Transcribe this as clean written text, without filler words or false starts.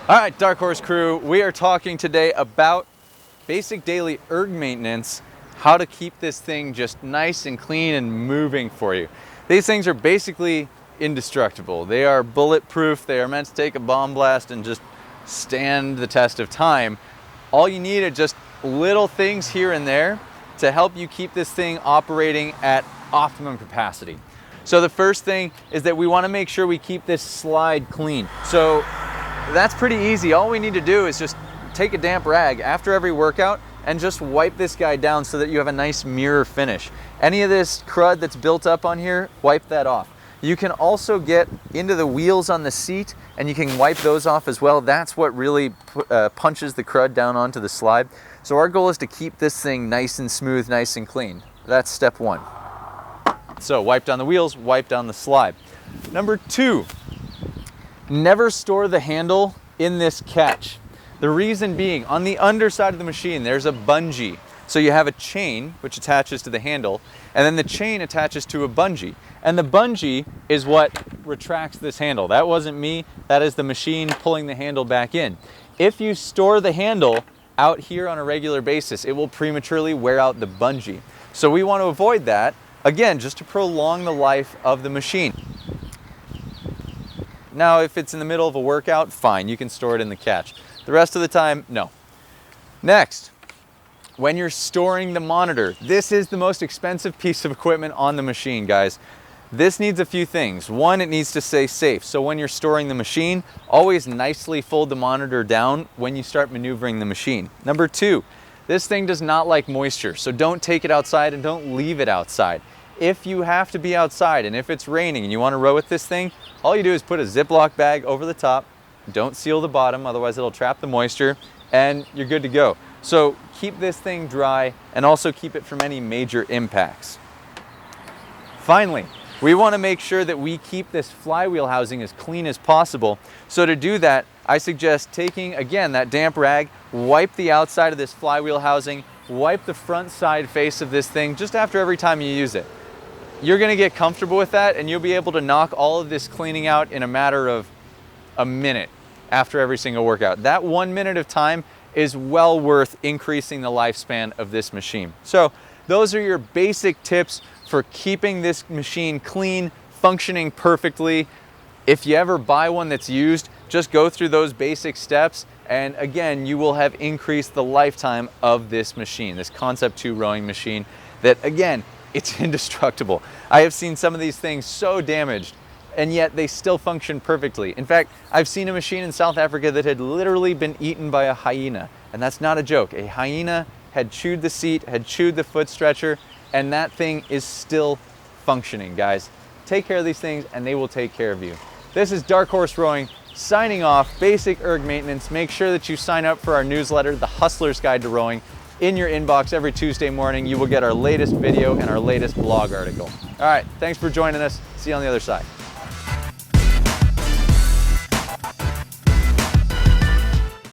All right, Dark Horse crew, we are talking today about basic daily erg maintenance, how to keep this thing just nice and clean and moving for you. These things are basically indestructible. They are bulletproof. They are meant to take a bomb blast and just stand the test of time. All you need are just little things here and there to help you keep this thing operating at optimum capacity. So the first thing is that we want to make sure we keep this slide clean. So that's pretty easy. All we need to do is just take a damp rag after every workout and just wipe this guy down so that you have a nice mirror finish. Any of this crud that's built up on here, wipe that off. You can also get into the wheels on the seat and you can wipe those off as well. That's what really punches the crud down onto the slide. So our goal is to keep this thing nice and smooth, nice and clean. That's step one. So wipe down the wheels, wipe down the slide. Number two, never store the handle in this catch. The reason being, on the underside of the machine, there's a bungee. So you have a chain which attaches to the handle, and then the chain attaches to a bungee. And the bungee is what retracts this handle. That wasn't me, that is the machine pulling the handle back in. If you store the handle out here on a regular basis, it will prematurely wear out the bungee. So we want to avoid that, again, just to prolong the life of the machine. Now, if it's in the middle of a workout, fine, you can store it in the catch. The rest of the time, no. Next, when you're storing the monitor, this is the most expensive piece of equipment on the machine, guys. This needs a few things. One, it needs to stay safe. So when you're storing the machine, always nicely fold the monitor down when you start maneuvering the machine. Number two, this thing does not like moisture, so don't take it outside and don't leave it outside. If you have to be outside and if it's raining and you want to row with this thing, all you do is put a Ziploc bag over the top. Don't seal the bottom, otherwise it'll trap the moisture, and you're good to go. So keep this thing dry and also keep it from any major impacts. Finally, we want to make sure that we keep this flywheel housing as clean as possible. So to do that, I suggest taking, again, that damp rag, wipe the outside of this flywheel housing, wipe the front side face of this thing just after every time you use it. You're going to get comfortable with that and you'll be able to knock all of this cleaning out in a matter of a minute after every single workout. That 1 minute of time is well worth increasing the lifespan of this machine. So those are your basic tips for keeping this machine clean, functioning perfectly. If you ever buy one that's used, just go through those basic steps, and again, you will have increased the lifetime of this machine, this Concept2 rowing machine that, again, it's indestructible. I have seen some of these things so damaged, and yet they still function perfectly. In fact, I've seen a machine in South Africa that had literally been eaten by a hyena, and that's not a joke. A hyena had chewed the seat, had chewed the foot stretcher, and that thing is still functioning, guys. Take care of these things and they will take care of you. This is Dark Horse Rowing signing off. Basic erg maintenance. Make sure that you sign up for our newsletter, The Hustler's Guide to Rowing. In your inbox every Tuesday morning, you will get our latest video and our latest blog article. All right, thanks for joining us. See you on the other side.